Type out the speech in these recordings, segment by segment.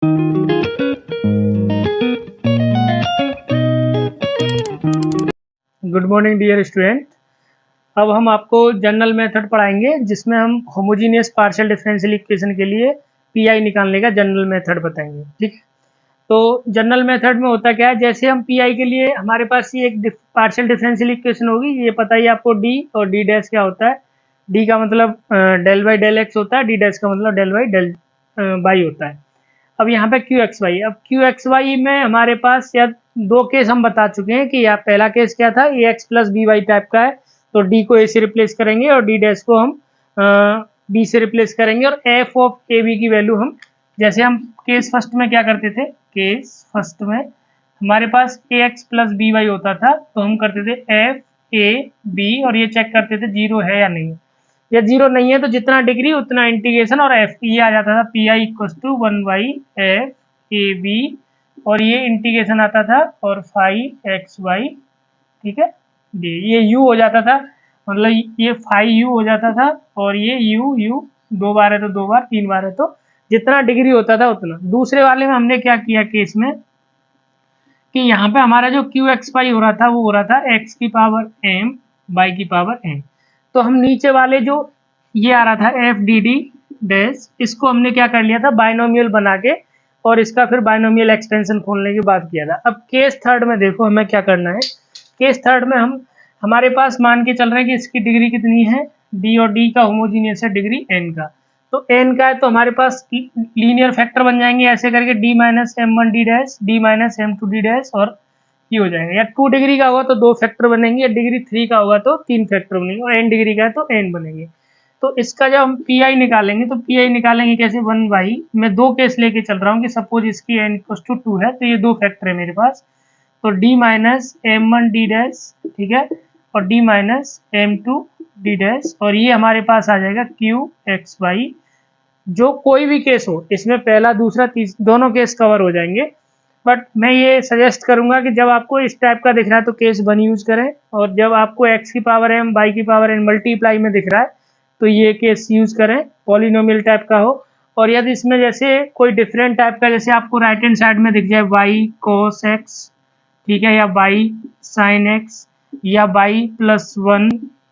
Good morning dear student. अब हम आपको जनरल मेथड पढ़ाएंगे जिसमें हम होमोजीनियस पार्शियल डिफरेंशियल इक्वेशन के लिए पीआई निकालने का जनरल मेथड बताएंगे। ठीक है, तो जनरल मेथड में होता क्या है, जैसे हम पीआई के लिए हमारे पास ये एक पार्शियल डिफरेंशियल इक्वेशन होगी, ये पता ही आपको डी और डी डैश क्या होता है। डी का मतलब डेल बाई डेल एक्स होता है, डी डैश का मतलब डेल बाई डेल बाई होता है। अब यहाँ पे क्यू एक्स वाई, अब क्यू एक्स वाई में हमारे पास या दो केस हम बता चुके हैं कि यहाँ पहला केस क्या था, A X plus B Y type का है, तो डी को ए से रिप्लेस करेंगे और डी डैश को हम बी से रिप्लेस करेंगे और एफ ऑफ ए बी की वैल्यू हम, जैसे हम केस फर्स्ट में क्या करते थे, केस फर्स्ट में हमारे पास ए एक्स प्लस बी वाई होता था, तो हम करते थे एफ ए बी और ये चेक करते थे जीरो है या नहीं। या जीरो नहीं है तो जितना डिग्री उतना इंटीग्रेशन और एफ ये आ जाता था P I equals to one by F A B और ये इंटीग्रेशन आता था और फाइव एक्स वाई, ठीक है, डी ये यू हो जाता था, मतलब ये फाइव यू हो जाता था और ये यू यू दो बार है तो दो बार, तीन बार है तो जितना डिग्री होता था उतना। दूसरे वाले में हमने क्या किया केस में कि यहाँ पे हमारा जो क्यू एक्स वाई हो रहा था वो हो रहा था एक्स की पावर एम बाई की पावर एम, तो हम नीचे वाले जो ये आ रहा था एफ डी डी डैश, इसको हमने क्या कर लिया था बाइनोमियल बना के और इसका फिर बाइनोमियल एक्सटेंशन खोलने की बात किया था। अब केस थर्ड में देखो हमें क्या करना है। केस थर्ड में हम हमारे पास मान के चल रहे हैं कि इसकी डिग्री कितनी है, डी और डी का होमोजीनियस है डिग्री एन का, तो एन का है तो हमारे पास लीनियर फैक्टर बन जाएंगे ऐसे करके D minus M one D dash, D minus M two D dash और ये हो जाएगा। या 2 डिग्री का होगा तो 2 फैक्टर बनेंगे, या डिग्री 3 का होगा तो 3 फैक्टर बनेंगे और n डिग्री का है तो n बनेंगे। तो इसका जब हम पी आई निकालेंगे तो पी आई निकालेंगे कैसे, वन बाई, मैं दो केस लेके चल रहा हूँ कि सपोज इसकी n इक्वस टू 2 है तो ये दो फैक्टर है मेरे पास, तो d minus M one D dash, ठीक है, और d minus M two D dash और ये हमारे पास आ जाएगा क्यू एक्स वाई। जो कोई भी केस हो इसमें पहला दूसरा दोनों केस कवर हो जाएंगे, बट मैं ये सजेस्ट करूंगा कि जब आपको इस टाइप का दिख रहा है तो केस वन यूज करें, और जब आपको एक्स की पावर एम बाई की पावर एन मल्टीप्लाई में दिख रहा है तो ये केस यूज करें, पॉलिनोमियल टाइप का हो। और यदि इसमें जैसे कोई डिफरेंट टाइप का, जैसे आपको राइट हैंड साइड में दिख जाए वाई कोस एक्स, ठीक है, या वाई साइन एक्स, या वाई प्लस वन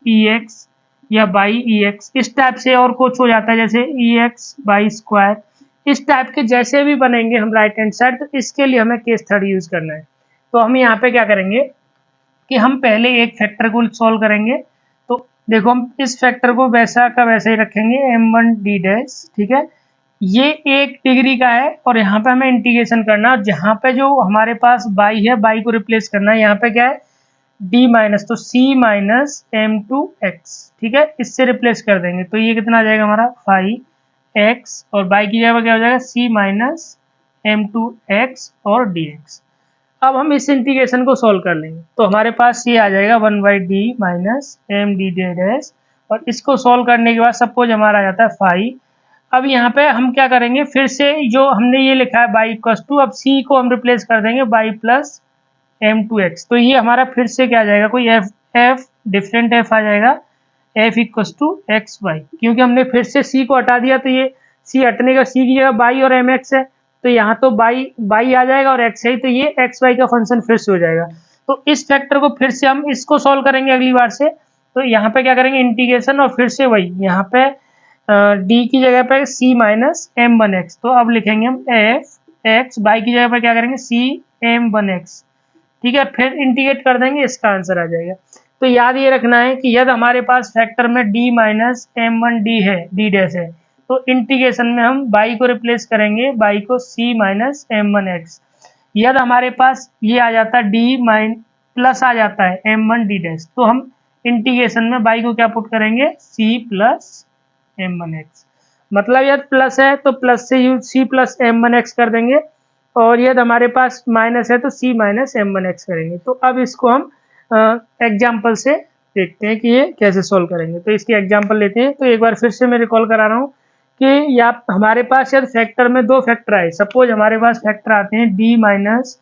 ई एक्स, या बाई ई एक्स, इस टाइप से और कुछ हो जाता है जैसे ई एक्स बाई स्क्वायर, इस टाइप के जैसे भी बनेंगे हम राइट हैंड साइड, तो इसके लिए हमें केस थर्ड यूज करना है। तो हम यहाँ पे क्या करेंगे कि हम पहले एक फैक्टर को सॉल्व करेंगे, तो देखो हम इस फैक्टर को वैसा का वैसा ही रखेंगे एम वन डी डैश, ठीक है, ये 1 डिग्री का है और यहाँ पे हमें इंटीग्रेशन करना है, जहाँ पे जो हमारे पास बाई है बाई को रिप्लेस करना है, यहाँ पे क्या है डी माइनस, तो सी माइनस एम टू एक्स, ठीक है, इससे रिप्लेस कर देंगे तो ये कितना आ जाएगा हमारा फाइव एक्स और बाई की जगह क्या हो जाएगा सी माइनस एम टू एक्स और डी एक्स। अब हम इस इंटीग्रेशन को सॉल्व कर लेंगे तो हमारे पास ये आ जाएगा one by D minus M D dash और इसको सॉल्व करने के बाद सपोज हमारा आ जाता है फाइव। अब यहाँ पे हम क्या करेंगे, फिर से जो हमने ये लिखा है बाई इक्वस टू, अब सी को हम रिप्लेस कर देंगे by plus M two X, तो ये हमारा फिर से क्या आ जाएगा, कोई एफ डिफरेंट एफ आ जाएगा, F equals to X Y, क्योंकि हमने फिर से सी को हटा दिया तो ये सी हटने का, सी की जगह बाई और एम एक्स है तो यहाँ तो बाई आ जाएगा और एक्स है तो ये एक्स वाई का फंक्शन फिर से हो जाएगा। तो इस फैक्टर को फिर से हम इसको सॉल्व करेंगे अगली बार से, तो यहाँ पे क्या करेंगे इंटीग्रेशन और फिर से वही यहाँ पे डी की जगह पे सी माइनस एम वन एक्स, तो अब लिखेंगे हम एफ एक्स, बाई की जगह पे क्या करेंगे सी एम वन एक्स, ठीक है, फिर इंटीग्रेट कर देंगे, इसका आंसर आ जाएगा। तो याद ये रखना है कि यदि हमारे पास फैक्टर में d minus M one D है, डी डैश है, तो इंटीग्रेशन में हम बाई को रिप्लेस करेंगे, बाई को c minus M one X. यदि हमारे पास ये आ जाता है d माइन प्लस आ जाता है एम वन डी डैश, तो हम इंटीग्रेशन में बाई को क्या पुट करेंगे c plus M one X, मतलब यदि प्लस है तो प्लस से c plus M one X कर देंगे और यदि हमारे पास माइनस है तो c minus M one X करेंगे। तो अब इसको हम एग्जाम्पल से देखते हैं कि ये कैसे सॉल्व करेंगे। तो इसकी एग्जाम्पल लेते हैं। तो एक बार फिर से मैं रिकॉल करा रहा हूँ कि या हमारे पास यदि फैक्टर में दो फैक्टर आए, सपोज हमारे पास फैक्टर आते हैं डी माइनस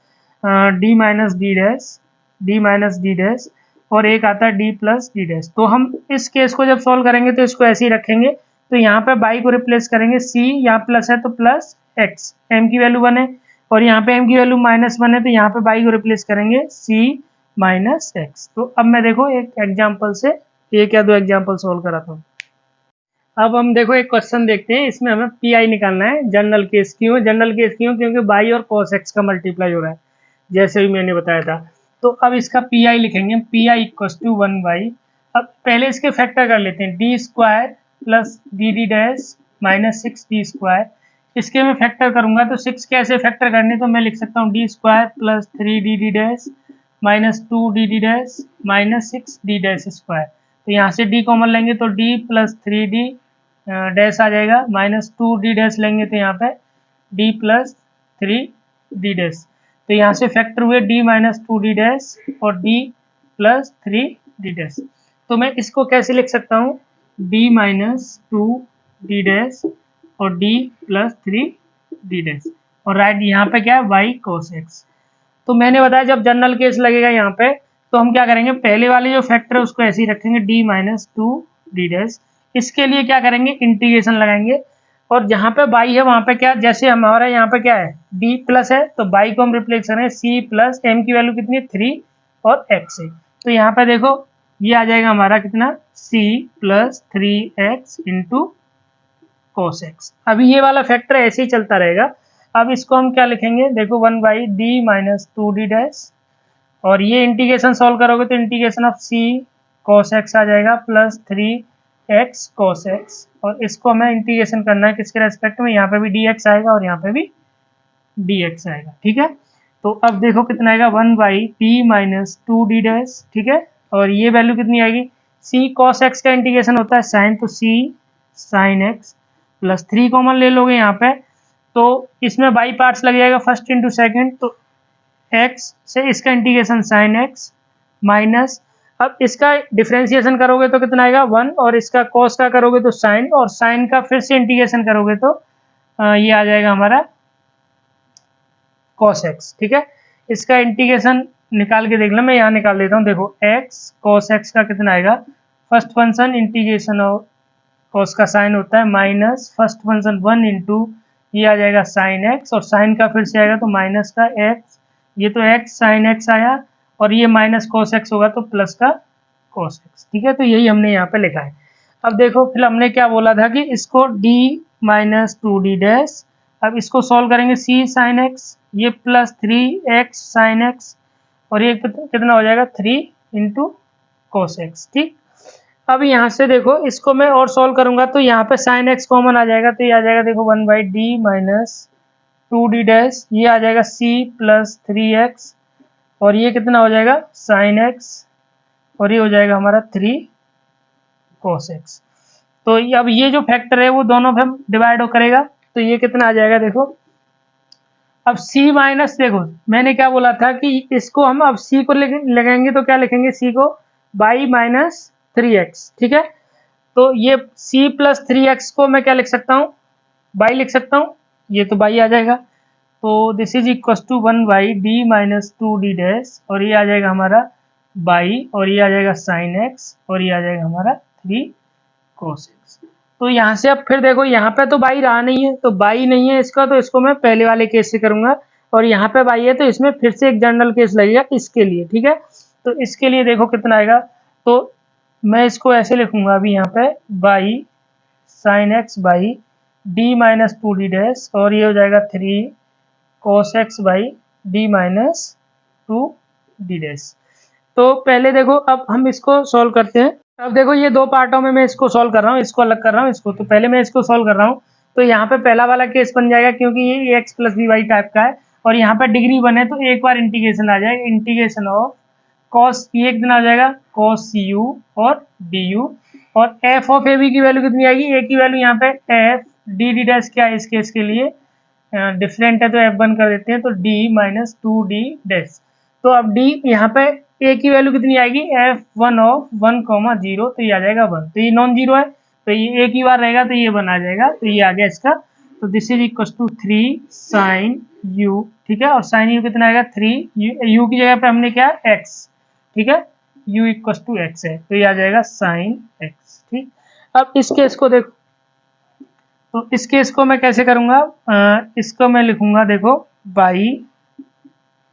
डी डैश और एक आता है डी प्लस डी डैश, तो हम इस केस को जब सॉल्व करेंगे तो इसको ऐसे ही रखेंगे, तो यहाँ पे बाई को रिप्लेस करेंगे, सी यहाँ प्लस है तो प्लस एक्स, एम की वैल्यू 1 है और यहाँ पे एम की वैल्यू -1 है, तो यहाँ पे बाई को रिप्लेस करेंगे c माइनस एक्स। तो अब मैं देखो एक एग्जाम्पल से एक या दो एग्जाम्पल सोल्व कराता हूँ। अब हम देखो एक क्वेश्चन देखते हैं, इसमें हमें पी आई निकालना है। जनरल केस क्यों? जनरल केस क्यों? क्योंकि बाई और कॉस एक्स का मल्टीप्लाई हो रहा है, जैसे भी मैंने बताया था। तो अब इसका पी आई लिखेंगे, P I equals to 1 by, अब पहले इसके फैक्टर कर लेते हैं, D square plus D D dash minus 6d²। इसके मैं फैक्टर करूंगा तो 6 कैसे फैक्टर करने, तो मैं लिख सकता हूँ D square plus 3d dash minus 2d dash minus 6d square. तो यहाँ से d कॉमन लेंगे तो d प्लस 3d डैश आ जाएगा, माइनस 2d डैश लेंगे तो यहाँ पे d प्लस 3d डैश। तो यहाँ से फैक्टर हुए d माइनस 2d डैश और d प्लस 3d डैश। तो मैं इसको कैसे लिख सकता हूँ, d माइनस 2d डैश और d प्लस 3d डैश और राइट यहाँ पे क्या है y cos x। तो मैंने बताया जब जनरल केस लगेगा यहाँ पे तो हम क्या करेंगे, पहले वाले जो फैक्टर है उसको ऐसे ही रखेंगे d माइनस 2d डैश। इसके लिए क्या करेंगे, इंटीग्रेशन लगाएंगे और जहाँ पे बाई है वहाँ पे क्या, जैसे हमारा यहाँ पे क्या है d प्लस है तो बाई को हम रिप्लेस करेंगे c प्लस m की वैल्यू कितनी है 3 और x है। तो यहाँ पे देखो ये आ जाएगा हमारा कितना c plus 3x into cos x। अभी ये वाला फैक्टर ऐसे ही चलता रहेगा। अब इसको हम क्या लिखेंगे, देखो 1 by D minus 2d dash और ये इंटीग्रेशन सॉल्व करोगे तो integration of c cos x आ जाएगा प्लस 3x cos x और इसको हमें इंटीग्रेशन करना है किसके रेस्पेक्ट में, यहाँ पे भी dx आएगा और यहाँ पे भी dx आएगा। ठीक है, तो अब देखो कितना आएगा 1 by D minus 2d dash, ठीक है, और ये वैल्यू कितनी आएगी, c cos x का इंटीग्रेशन होता है साइन, तो c sin x plus 3 common ले लोगे यहाँ पे तो इसमें बाई पार्ट्स लग जाएगा फर्स्ट इंटू सेकेंड, तो x से इसका इंटीग्रेशन sin x माइनस, अब इसका डिफ्रेंसिएशन करोगे तो कितना आएगा 1 और इसका cos का करोगे तो sin और sin का फिर से इंटीग्रेशन करोगे तो ये आ जाएगा हमारा cos x। ठीक है, इसका इंटीग्रेशन निकाल के देख लो, मैं यहाँ निकाल देता हूँ। देखो x cos x का कितना आएगा, first function integration of cos का साइन होता है माइनस फर्स्ट फंक्शन 1 इंटू ये आ जाएगा sin x और sin का फिर से आएगा तो माइनस का x, ये तो x sin x आया और ये माइनस cos x होगा तो प्लस का cos x। ठीक है, तो यही हमने यहाँ पे लिखा है। अब देखो फिर हमने क्या बोला था कि इसको d माइनस 2d डैश, अब इसको सॉल्व करेंगे c sin x, ये प्लस 3x sin x और ये कितना हो जाएगा 3 इंटू cos x। ठीक, अब यहाँ से देखो इसको मैं और सॉल्व करूंगा तो यहाँ पे sin x कॉमन आ जाएगा तो ये आ जाएगा देखो 1 by D minus 2d dash, ये आ जाएगा c प्लस 3x और ये कितना हो जाएगा sin x और ये हो जाएगा हमारा 3 cos x। तो अब ये जो फैक्टर है वो दोनों पे डिवाइड हो करेगा तो ये कितना आ जाएगा, देखो अब c माइनस, देखो मैंने क्या बोला था कि इसको हम अब c को लगाएंगे तो क्या लिखेंगे, c को बाई माइनस 3x। ठीक है, तो ये c प्लस 3x को मैं क्या लिख सकता हूँ, बाई लिख सकता हूँ, ये तो बाई आ जाएगा। तो this is equal to 1 by D minus 2d dash और ये आ जाएगा हमारा बाई और ये आ जाएगा sin x और ये आ जाएगा हमारा 3 cos x। तो यहाँ से अब फिर देखो यहाँ पे तो बाई रहा नहीं है, तो बाई नहीं है इसका, तो इसको मैं पहले वाले केस से करूंगा और यहाँ पे बाई है तो इसमें फिर से एक जनरल केस लगेगा इसके लिए। ठीक है, तो इसके लिए देखो कितना आएगा, तो मैं इसको ऐसे लिखूंगा अभी यहाँ पे by sin x by D minus 2d dash और ये हो जाएगा 3 cos x by D minus 2d dash. तो पहले देखो अब हम इसको सॉल्व करते हैं। अब देखो ये दो पार्टों में मैं इसको सॉल्व कर रहा हूँ, इसको अलग कर रहा हूँ इसको, तो पहले मैं इसको सॉल्व कर रहा हूँ तो यहाँ पे पहला वाला केस बन जाएगा क्योंकि ये x plus B Y type का है और यहाँ पे डिग्री 1 है तो एक बार इंटीग्रेशन आ जाएगा, इंटीग्रेशन ऑफ cos, ये कितना आ जाएगा cos u और du और f ऑफ ab की वैल्यू कितनी आएगी, a की वैल्यू यहाँ पे f dd डैश क्या है इस केस के लिए डिफरेंट है तो f1 कर देते हैं तो d माइनस 2d डैश। तो अब d यहाँ पे a की वैल्यू कितनी आएगी f1 ऑफ 1,0 तो ये आ जाएगा 1, तो ये नॉन जीरो है तो ये एक ही बार रहेगा तो ये 1 आ जाएगा, तो ये आ गया इसका। तो this is equal to 3 sin u। ठीक है, और sin u कितना आएगा 3 u की जगह पे हमने क्या x, ठीक है u इक्वल टू x है तो ये आ जाएगा sin x। ठीक, अब इस केस को देखो तो इस केस को मैं कैसे करूँगा, इसको मैं लिखूँगा देखो by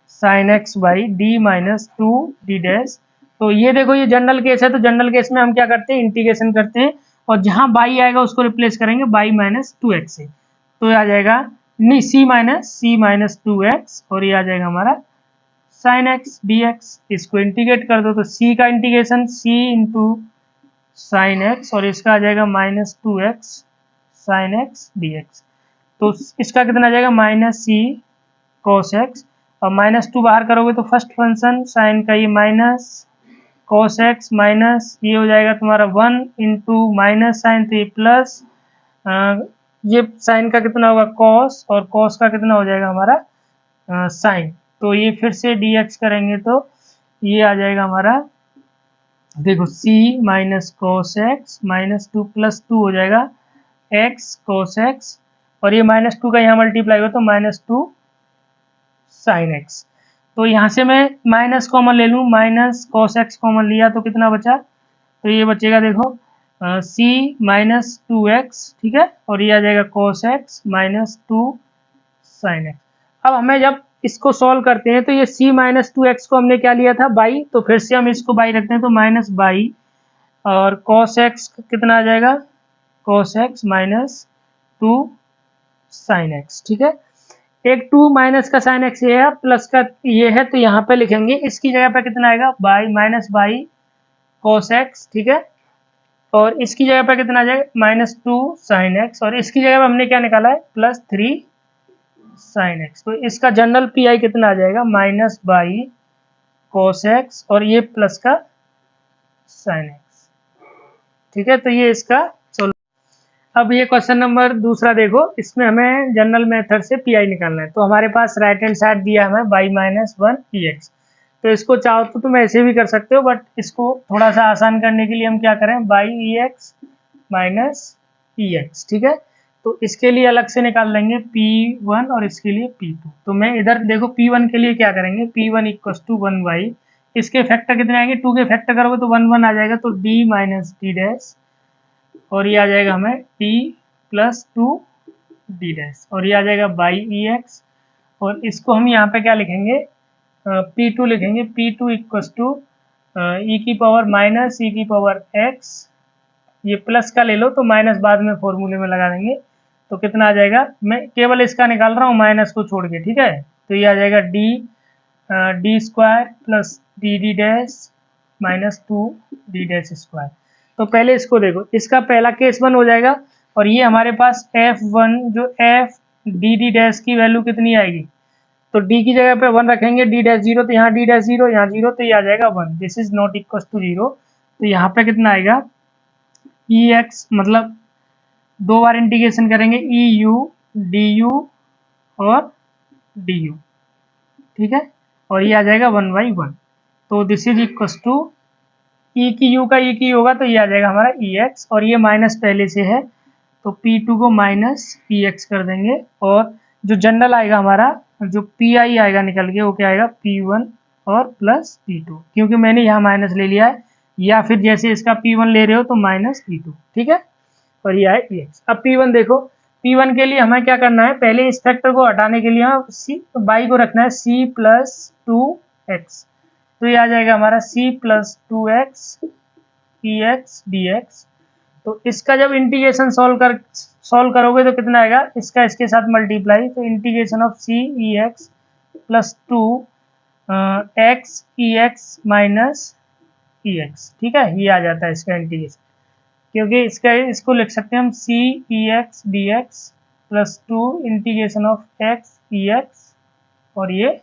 sine x by D minus two D dash. तो ये देखो ये जनरल केस है, तो जनरल केस में हम क्या करते हैं, इंटीग्रेशन करते हैं और जहाँ बाई आएगा उसको रिप्लेस करेंगे बाई माइनस टू एक्स से। तो ये आ जाएगा नहीं सी माइनस टू एक्स और ये आ जाएगा हमारा साइन एक्स डी एक्स। इसको इंटीग्रेट कर दो तो सी का इंटीग्रेशन सी इंटू साइन एक्स और इसका आ जाएगा minus two x sine x D x. तो इसका कितना आ जाएगा माइनस सी कॉस एक्स और माइनस टू बाहर करोगे तो फर्स्ट फंक्शन साइन का ये माइनस कॉस एक्स माइनस ये हो जाएगा तुम्हारा वन इंटू माइनस साइन तो ये प्लस ये साइन का कितना होगा कॉस और कॉस का कितना हो जाएगा हमारा साइन। तो ये फिर से डी एक्स करेंगे तो ये आ जाएगा हमारा देखो c minus cos x minus two plus two हो जाएगा एक्स कॉस एक्स और ये माइनस टू का यहाँ मल्टीप्लाई हो तो माइनस टू साइन एक्स। तो यहाँ से मैं माइनस कॉमन ले लूँ, माइनस कॉस एक्स कॉमन लिया तो कितना बचा, तो ये बचेगा देखो c माइनस टू एक्स, ठीक है, और ये आ जाएगा cos x minus to sine x. अब हमें जब इसको सॉल्व करते हैं तो ये c माइनस टू एक्स को हमने क्या लिया था बाई, तो फिर से हम इसको बाई रखते हैं तो माइनस बाई और कॉस एक्स कितना आ जाएगा cos x minus to sine x, ठीक है। एक टू माइनस का साइन एक्स ये है प्लस का ये है तो यहाँ पे लिखेंगे इसकी जगह पे कितना आएगा by minus by cos x, ठीक है, और इसकी जगह पे कितना आ जाएगा माइनस टू साइन एक्स और इसकी जगह पे हमने क्या निकाला है प्लस थ्री साइन एक्स। तो इसका जनरल पी आई कितना आ जाएगा माइनस बाई कॉस एक्स और ये प्लस का साइन एक्स, ठीक है। तो ये इसका अब ये क्वेश्चन नंबर दूसरा देखो, इसमें हमें जनरल मेथड से पी आई निकालना है। तो हमारे पास राइट हैंड साइड दिया हमें by minus one E X, तो इसको चाहो तो तुम ऐसे भी कर सकते हो बट इसको थोड़ा सा आसान करने के लिए हम क्या करें by E X minus E X, ठीक है। तो इसके लिए अलग से निकाल लेंगे P1 और इसके लिए P2। तो मैं इधर देखो P1 के लिए क्या करेंगे P1 equals to one by इसके फैक्टर कितने आएंगे टू के फैक्टर करोगे तो वन वन आ जाएगा तो D माइनस डी डैश और ये आ जाएगा हमें T plus two D dash और ये आ जाएगा बाई ई एक्स और इसको हम यहाँ पे क्या लिखेंगे P2 लिखेंगे P2 इक्वस टू ई की पावर माइनस ई की पावर एक्स, ये प्लस का ले लो तो माइनस बाद में फॉर्मूले में लगा देंगे तो कितना आ जाएगा, मैं केवल इसका निकाल रहा हूँ माइनस को छोड़ के, ठीक है। तो ये आ जाएगा D square plus D D dash minus two D dash square. तो पहले इसको देखो, इसका पहला केस वन हो जाएगा और ये हमारे पास f1 जो f डी डी डैश की वैल्यू कितनी आएगी, तो d की जगह पे वन रखेंगे d डैश जीरो तो यहाँ d डैश जीरो यहाँ जीरो तो ये आ जाएगा one, this is not equal to zero. तो यहाँ पे कितना आएगा ई एक्स मतलब दो बार इंटीग्रेशन करेंगे ई यू डी यू और डी यू, ठीक है, और ये आ जाएगा वन बाई वन। तो दिस इज इक्वल टू ई की यू का ई की होगा तो ये आ जाएगा हमारा ई एक्स और ये माइनस पहले से है तो P2 को माइनस पी एक्स कर देंगे और जो जनरल आएगा हमारा जो पी आई आएगा निकल के वो क्या आएगा P1 और प्लस P2, क्योंकि मैंने यहाँ माइनस ले लिया है, या फिर जैसे इसका P1 ले रहे हो तो माइनस P2, ठीक है, और ये है EX। अब P1 देखो, P1 के लिए हमें क्या करना है, पहले इस फैक्टर को हटाने के लिए सी बाई को रखना है C प्लस टू एक्स, तो ये आ जाएगा हमारा C plus two x P x D x. तो इसका जब इंटीग्रेशन सॉल्व करोगे तो कितना आएगा, इसका इसके साथ मल्टीप्लाई तो integration of C E X plus two X E X minus E X, ठीक है, ये आ जाता है इसका इंटीग्रेशन, क्योंकि इसको लिख सकते हैं हम C E X D X plus two integration of X E X और ये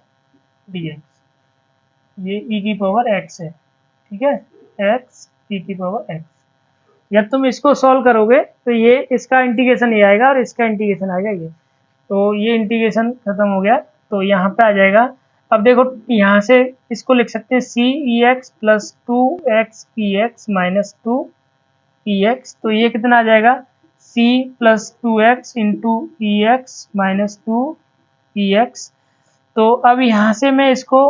डी एक्स, ये ई की पावर एक्स है, ठीक है, एक्स ई की पावर एक्स। जब तुम इसको सॉल्व करोगे तो ये इसका इंटीग्रेशन ये आएगा और इसका इंटीग्रेशन आएगा ये, तो ये इंटीग्रेशन खत्म हो गया तो यहाँ पे आ जाएगा। अब देखो यहाँ से इसको लिख सकते हैं C E X plus two X E X minus two E X, तो ये कितना आ जाएगा C plus two X into E X minus two E X. तो अब यहाँ से मैं इसको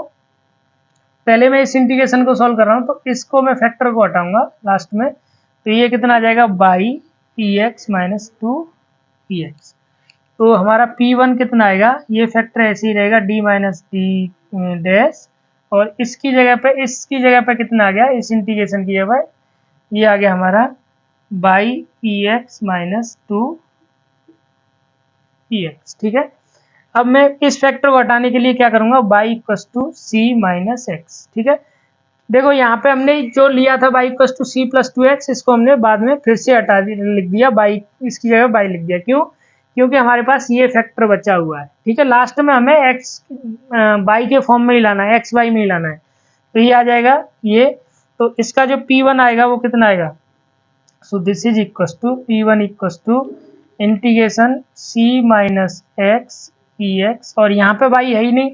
पहले मैं इस इंटीग्रेशन को सॉल्व कर रहा हूँ तो इसको मैं फैक्टर को हटाऊंगा लास्ट में, तो ये कितना आ जाएगा by E X minus two E X. तो हमारा P1 कितना आएगा, ये फैक्टर ऐसे ही रहेगा d माइनस डी डैश, और इसकी जगह पे कितना आ गया, इस इंटीग्रेशन की जगह ये आ गया हमारा by E X minus 2 E X. ठीक है, अब मैं इस फैक्टर को हटाने के लिए क्या करूंगा, by equals to C minus X. ठीक है, देखो यहाँ पे हमने जो लिया था by equals to C plus 2x, इसको हमने बाद में फिर से हटा लिख दिया बाई, इसकी जगह बाई लिख दिया। क्यों, क्योंकि हमारे पास ये फैक्टर बचा हुआ है। ठीक है, लास्ट में हमें x बाई के फॉर्म में ही लाना है, x बाई में ही लाना है, तो ये आ जाएगा ये। तो इसका जो P1 आएगा वो कितना आएगा, so this is equals to P1 equals to integration c minus X E X, और यहाँ पे बाई है ही नहीं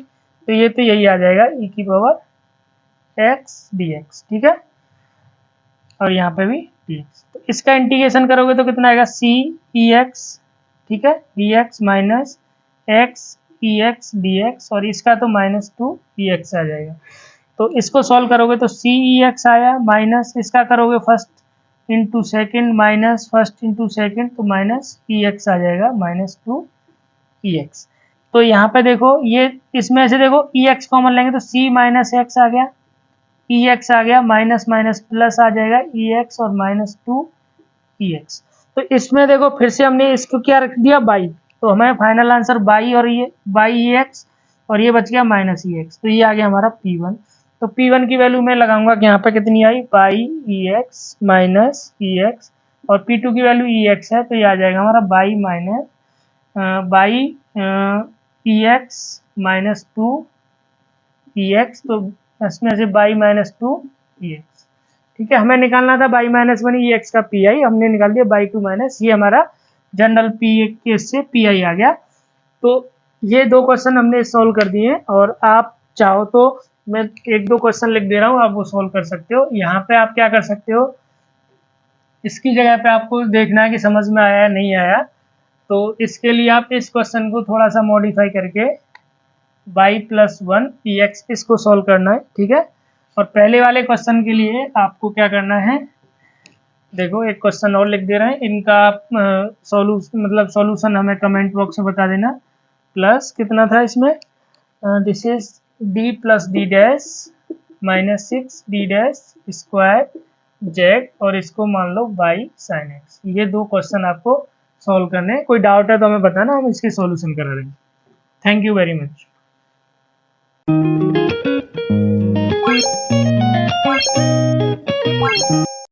तो ये तो यही आ जाएगा e की पावर x dx। ठीक है, और यहाँ पे भी dx, तो इसका इंटीग्रेशन करोगे तो कितना आएगा c e x, ठीक है, dx minus x e x dx, और इसका तो माइनस 2 e x आ जाएगा। तो इसको सॉल्व करोगे तो c e x आया, माइनस इसका करोगे first into second minus first into second, तो माइनस e x आ जाएगा, माइनस 2 e x। तो यहाँ पे देखो ये इसमें से देखो e x कॉमन लेंगे तो c माइनस x आ गया, ई एक्स आ गया, माइनस माइनस प्लस आ जाएगा ई एक्स और माइनस 2 ई एक्स। तो इसमें देखो फिर से हमने इसको क्या रख दिया बाई, तो हमें फाइनल आंसर बाई और ये बाई ई एक्स, और ये बच गया माइनस ई एक्स, तो ये आ गया हमारा P1। तो P1 की वैल्यू मैं लगाऊंगा कि यहाँ पे कितनी आई, by E X minus E X, और P2 की वैल्यू ई एक्स है, तो ये आ जाएगा हमारा by minus by E X minus 2 E X, तो इसमें से बाई माइनस 2 ई एक्स। ठीक है, हमें निकालना था बाई माइनस 1 ई एक्स का पी आई, हमने निकाल दिया बाई 2 माइनस, ये हमारा जनरल पी केस से पी आई आ गया। तो ये दो क्वेश्चन हमने सॉल्व कर दिए, और आप चाहो तो मैं एक दो क्वेश्चन लिख दे रहा हूँ, आप वो सॉल्व कर सकते हो। यहाँ पे आप क्या कर सकते हो, इसकी जगह पे आपको देखना है कि समझ में आया या नहीं आया, तो इसके लिए आप इस क्वेश्चन को थोड़ा सा मॉडिफाई करके बाई प्लस 1 ई एक्स इसको सॉल्व करना है। ठीक है, और पहले वाले क्वेश्चन के लिए आपको क्या करना है, देखो एक क्वेश्चन और लिख दे रहे हैं, इनका सॉल्यूशन हमें कमेंट बॉक्स में बता देना। प्लस कितना था इसमें, this is D plus D dash minus 6 D dash square Z, और इसको मान लो बाई साइन एक्स। ये दो क्वेश्चन आपको सॉल्व करने हैं, कोई डाउट है तो हमें बताना, हम इसके सॉल्यूशन करा देंगे। Thank you very much.